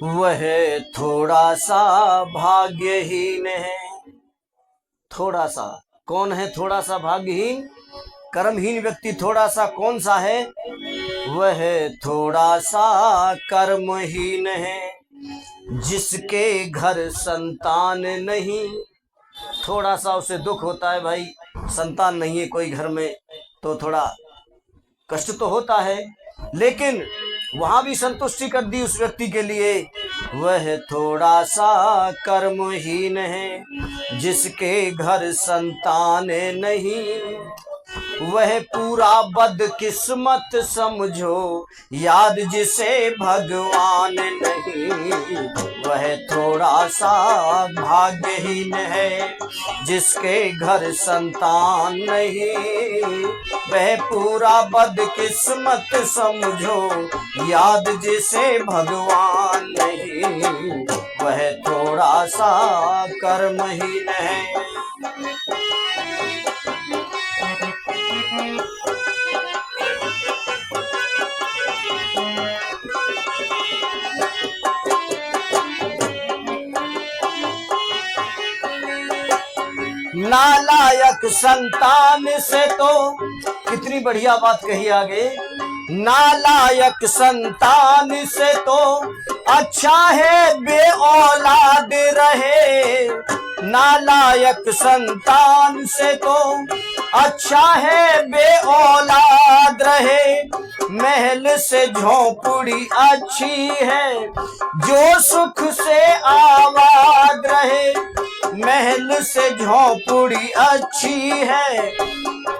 वह थोड़ा सा भाग्यहीन है। थोड़ा सा कौन है? थोड़ा सा भाग्यहीन, कर्महीन व्यक्ति थोड़ा सा कौन सा है? वह थोड़ा सा कर्महीन है, जिसके घर संतान नहीं। थोड़ा सा उसे दुख होता है, भाई संतान नहीं है कोई घर में, तो थोड़ा कष्ट तो होता है, लेकिन वहां भी संतुष्टि कर दी उस व्यक्ति के लिए। वह थोड़ा सा कर्महीन है, जिसके घर संतान नहीं। वह पूरा बदकिस्मत समझो, याद जिसे भगवान नहीं। वह थोड़ा सा भाग्यहीन है, जिसके घर संतान नहीं। वह पूरा बदकिस्मत समझो, याद जिसे भगवान नहीं। वह थोड़ा सा कर्महीन है। नालायक संतान से तो, कितनी बढ़िया बात कही आगे, नालायक संतान से तो अच्छा है बे औलाद रहे। नालायक संतान से तो अच्छा है बे औलाद रहे। महल से झोंपड़ी अच्छी है, जो सुख से आबाद रहे। महल से झोंपड़ी अच्छी है,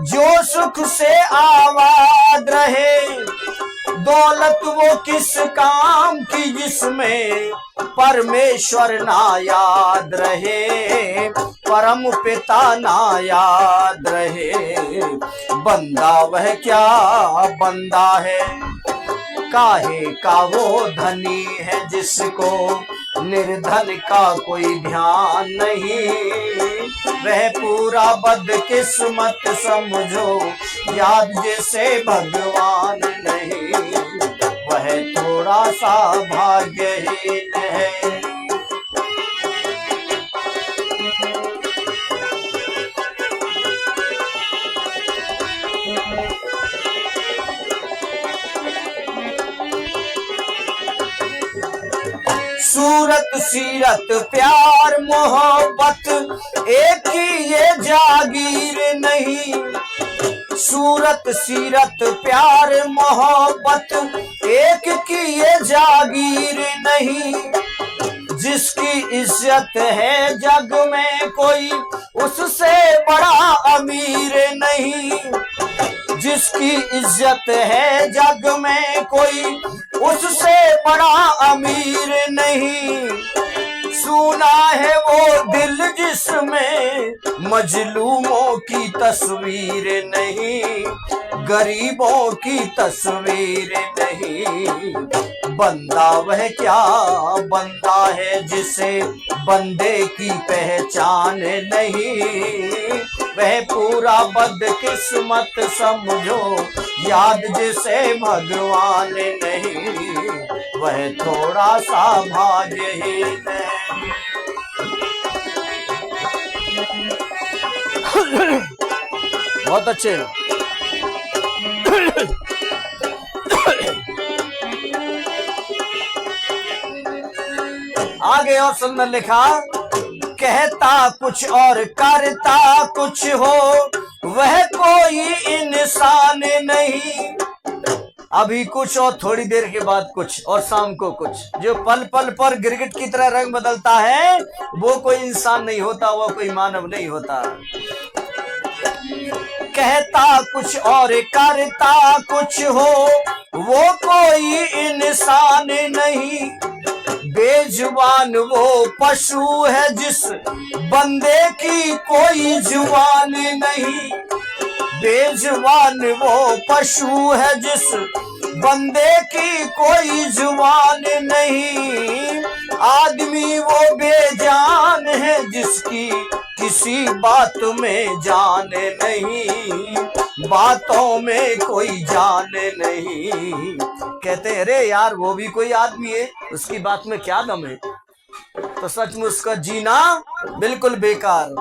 जो सुख से आबाद रहे। दौलत वो किस काम की, जिसमें परमेश्वर ना याद रहे। परम पिता ना याद रहे। बंदा वह क्या बंदा है, काहे का वो धनी है, जिसको निर्धन का कोई ध्यान नहीं। वह पूरा बदकिस्मत समझो, याद जिसे भगवान नहीं। वह थोड़ा सा भाग्यहीन है। सूरत सीरत प्यार मोहब्बत एक ही ये जागीर नहीं। सूरत सीरत प्यार मोहब्बत एक की ये जागीर नहीं। जिसकी इज्जत है जग में कोई, उससे बड़ा अमीर नहीं। जिसकी इज्जत है जग में कोई, उससे बड़ा अमीर नहीं। सुना है वो दिल जिसमें मजलूमों की तस्वीर नहीं। गरीबों की तस्वीर नहीं। बंदा वह क्या बंदा है, जिसे बंदे की पहचान नहीं। वह पूरा बदकिस्मत समझो, याद जिसे भगवान नहीं। वह थोड़ा सा भाग्यहीन है। बहुत अच्छे। आगे और सुंदर लिखा, कहता कुछ और करता कुछ हो, वह कोई इंसान नहीं। अभी कुछ और थोड़ी देर के बाद कुछ और शाम को कुछ। जो पल पल पर गिरगिट की तरह रंग बदलता है, वो कोई इंसान नहीं होता, वो कोई मानव नहीं होता। कहता कुछ और करता कुछ हो, वो कोई इंसान नहीं। बेजुबान वो पशु है, जिस बंदे की कोई जुबान नहीं। बेजुबान वो पशु है, जिस बंदे की कोई जुबान नहीं। आदमी वो बेजान है, जिसकी किसी बात में जाने नहीं, बातों में कोई जाने नहीं। कहते हैं अरे यार वो भी कोई आदमी है, उसकी बात में क्या दम है। तो सचमुच उसका जीना बिल्कुल बेकार।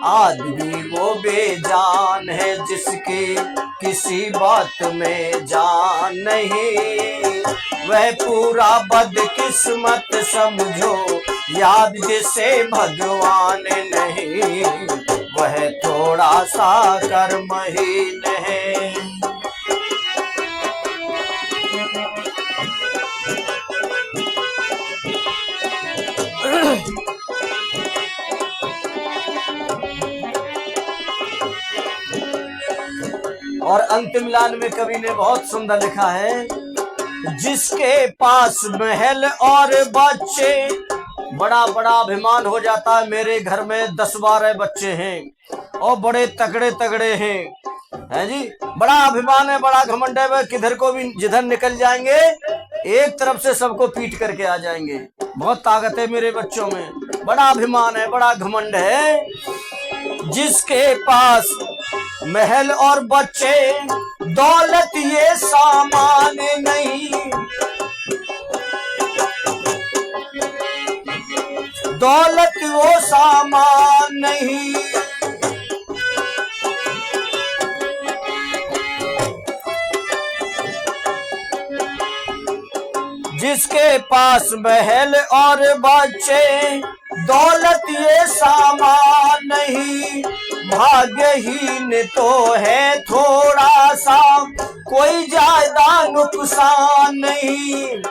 आदमी वो बेजान है जिसकी किसी बात में जान नहीं, वह पूरा बदकिस्मत समझो, याद जिसे भगवान नहीं, वह थोड़ा सा कर्महीन है। और अंतिम लाइन में कवि ने बहुत सुंदर लिखा है, जिसके पास महल और बच्चे, बड़ा बड़ा अभिमान हो जाता है मेरे घर में 10-12 बच्चे हैं और बड़े तगड़े तगड़े हैं जी, बड़ा अभिमान है, बड़ा घमंड है, वह किधर को भी जिधर निकल जाएंगे एक तरफ से सबको पीट करके आ जाएंगे। बहुत ताकत है मेरे बच्चों में, बड़ा अभिमान है, बड़ा घमंड है। जिसके पास महल और बच्चे, दौलत ये सामान नहीं, दौलत वो सामान नहीं। जिसके पास महल और बच्चे, दौलत ये सामान नहीं, भाग्यहीन तो है थोड़ा सा, कोई ज्यादा नुकसान नहीं।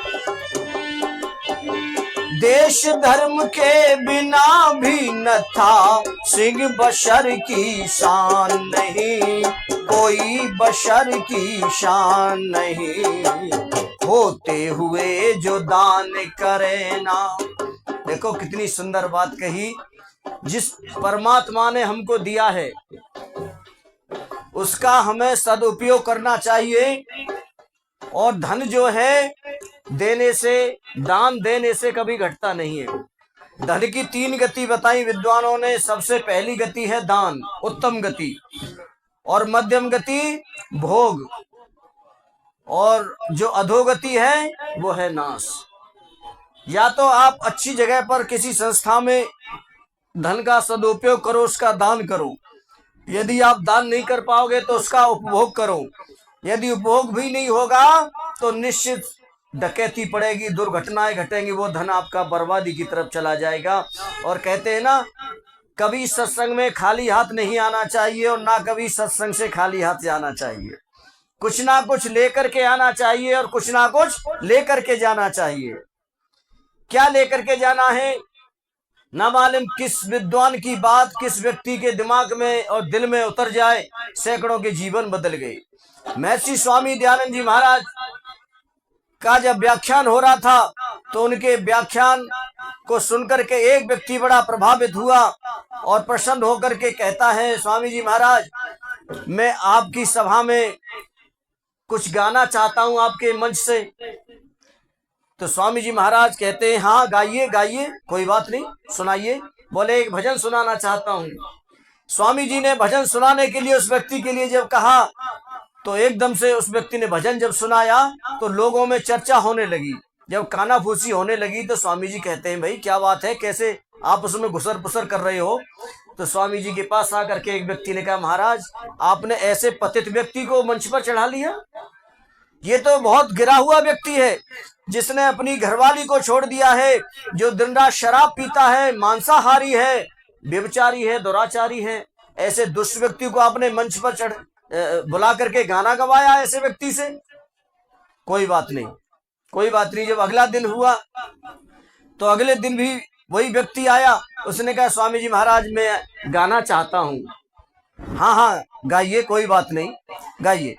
देश धर्म के बिना भी न था सिंह बशर की शान नहीं, कोई बशर की शान नहीं, होते हुए जो दान करे ना। देखो कितनी सुंदर बात कही, जिस परमात्मा ने हमको दिया है उसका हमें सदुपयोग करना चाहिए। और धन जो है देने से, दान देने से कभी घटता नहीं है। धन की 3 गति बताई विद्वानों ने। सबसे पहली गति है दान, उत्तम गति, और मध्यम गति भोग, और जो अधोगति है वो है नाश। या तो आप अच्छी जगह पर किसी संस्था में धन का सदुपयोग करो, उसका दान करो। यदि आप दान नहीं कर पाओगे तो उसका उपभोग करो। यदि उपभोग भी नहीं होगा तो निश्चित डकैती पड़ेगी, दुर्घटनाएं घटेंगी, वो धन आपका बर्बादी की तरफ चला जाएगा। और कहते हैं ना, कभी सत्संग में खाली हाथ नहीं आना चाहिए और ना कभी सत्संग से खाली हाथ जाना चाहिए। कुछ ना कुछ लेकर के आना चाहिए और कुछ ना कुछ लेकर के जाना चाहिए। क्या लेकर के जाना है ना मालूम, किस विद्वान की बात किस व्यक्ति के दिमाग में और दिल में उतर जाए, सैकड़ों के जीवन बदल गए। महर्षि स्वामी दयानंद जी महाराज का जब व्याख्यान हो रहा था तो उनके व्याख्यान को सुनकर के एक व्यक्ति बड़ा प्रभावित हुआ और प्रसन्न होकर के कहता है, स्वामी जी महाराज मैं आपकी सभा में कुछ गाना चाहता हूं आपके मंच से। तो स्वामी जी महाराज कहते हैं, हाँ गाइए गाइए, कोई बात नहीं, सुनाइए। बोले एक भजन सुनाना चाहता हूं। स्वामी जी ने भजन सुनाने के लिए उस व्यक्ति के लिए जब कहा तो एकदम से उस व्यक्ति ने भजन जब सुनाया तो लोगों में चर्चा होने लगी। जब कानाफूसी होने लगी तो स्वामी जी कहते हैं, भाई क्या बात है, कैसे आप उसमें घुसर पुसर कर रहे हो। तो स्वामी जी के पास आकर के एक व्यक्ति ने कहा, महाराज आपने ऐसे पतित व्यक्ति को मंच पर चढ़ा लिया, ये तो बहुत गिरा हुआ व्यक्ति है जिसने अपनी घरवाली को छोड़ दिया है, जो दिन रात शराब पीता है, मांसाहारी है, व्यभिचारी है, दुराचारी है। ऐसे दुष्ट व्यक्ति को आपने मंच पर बुला करके गाना गवाया ऐसे व्यक्ति से। कोई बात नहीं, कोई बात नहीं। जब अगला दिन हुआ तो अगले दिन भी वही व्यक्ति आया, उसने कहा, स्वामी जी महाराज मैं गाना चाहता हूँ। हाँ हाँ गाइए, कोई बात नहीं, गाइए।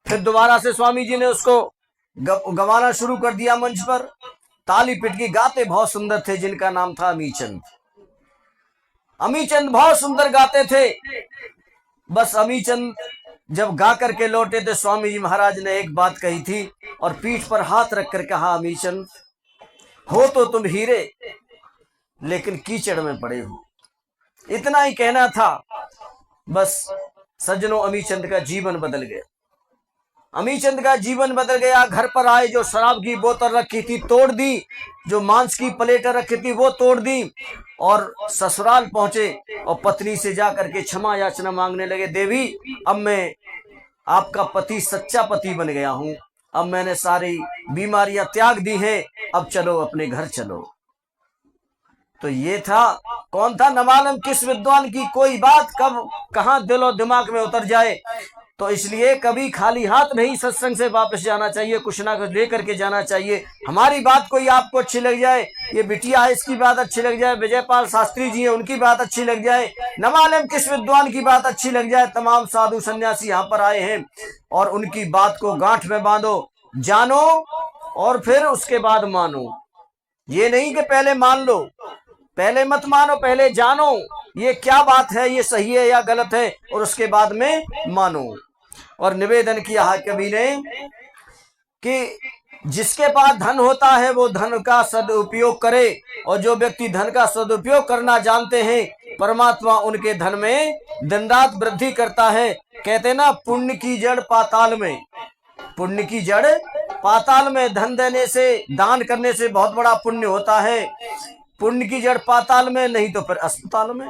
फिर दोबारा से स्वामी जी ने उसको गवाना शुरू कर दिया मंच पर। ताली पिटकी गाते बहुत सुंदर थे, जिनका नाम था अमीचंद। अमीचंद बहुत सुंदर गाते थे। बस अमीचंद जब गा करके लौटे तो स्वामी जी महाराज ने एक बात कही थी और पीठ पर हाथ रख कर कहा, अमीचंद हो तो तुम हीरे, लेकिन कीचड़ में पड़े हो। इतना ही कहना था। बस सज्जनों, अमीचंद का जीवन बदल गया। अमीचंद का जीवन बदल गया। घर पर आए, जो शराब की बोतल रखी थी तोड़ दी, जो मांस की प्लेटें रखी थी वो तोड़ दी, और ससुराल पहुंचे और पत्नी से जाकर के क्षमा याचना मांगने लगे। देवी, अब मैं आपका पति, सच्चा पति बन गया हूं। अब मैंने सारी बीमारियां त्याग दी हैं, अब चलो अपने घर चलो। तो ये था, कौन था, न मालूम किस विद्वान की कोई बात कब कहां दिलो दिमाग में उतर जाए। तो इसलिए कभी खाली हाथ नहीं सत्संग से वापस जाना चाहिए, कुछ ना कुछ लेकर के जाना चाहिए। हमारी बात कोई आपको अच्छी लग जाए, ये बिटिया है इसकी बात अच्छी लग जाए, विजयपाल शास्त्री जी है उनकी बात अच्छी लग जाए, न मालूम किस विद्वान की बात अच्छी लग जाए। तमाम साधु सन्यासी यहाँ पर आए हैं और उनकी बात को गांठ में बांधो, जानो और फिर उसके बाद मानो। ये नहीं कि पहले मान लो, पहले मत मानो, पहले जानो ये क्या बात है, ये सही है या गलत है, और उसके बाद में मानो। और निवेदन किया है कवि ने कि जिसके पास धन होता है वो धन का सदुपयोग करे, और जो व्यक्ति धन का सदुपयोग करना जानते हैं, परमात्मा उनके धन में दिन रात वृद्धि करता है। कहते ना, पुण्य की जड़ पाताल में, पुण्य की जड़ पाताल में। धन देने से, दान करने से बहुत बड़ा पुण्य होता है। पुण्य की जड़ पाताल में, नहीं तो फिर अस्पताल में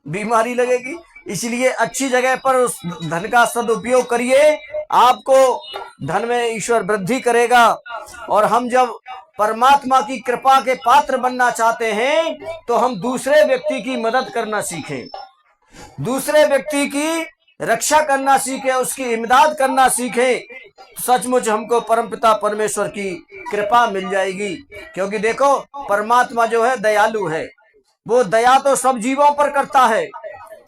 बीमारी लगेगी। इसलिए अच्छी जगह पर उस धन का सदुपयोग करिए, आपको धन में ईश्वर वृद्धि करेगा। और हम जब परमात्मा की कृपा के पात्र बनना चाहते हैं तो हम दूसरे व्यक्ति की मदद करना सीखें, दूसरे व्यक्ति की रक्षा करना सीखें, उसकी इमदाद करना सीखें। सचमुच हमको परमपिता परमेश्वर की कृपा मिल जाएगी। क्योंकि देखो, परमात्मा जो है दयालु है, वो दया तो सब जीवों पर करता है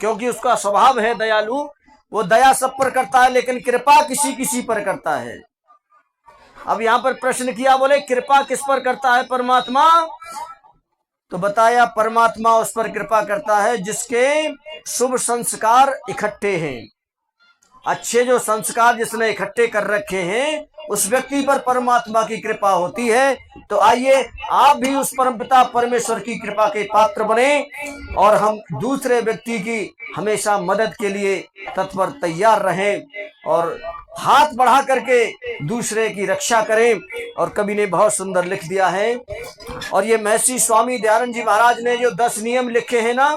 क्योंकि उसका स्वभाव है दयालु, वो दया सब पर करता है, लेकिन कृपा किसी किसी पर करता है। अब यहां पर प्रश्न किया, बोले कृपा किस पर करता है परमात्मा? तो बताया, परमात्मा उस पर कृपा करता है जिसके शुभ संस्कार इकट्ठे हैं। अच्छे जो संस्कार जिसने इकट्ठे कर रखे हैं, उस व्यक्ति पर परमात्मा की कृपा होती है। तो आइए आप भी उस परमपिता परमेश्वर की कृपा के पात्र बने और हम दूसरे व्यक्ति की हमेशा मदद के लिए तत्पर तैयार रहें और हाथ बढ़ा करके दूसरे की रक्षा करें। और कवि ने बहुत सुंदर लिख दिया है, और ये महर्षि स्वामी दयानंद जी महाराज ने जो 10 नियम लिखे हैं ना,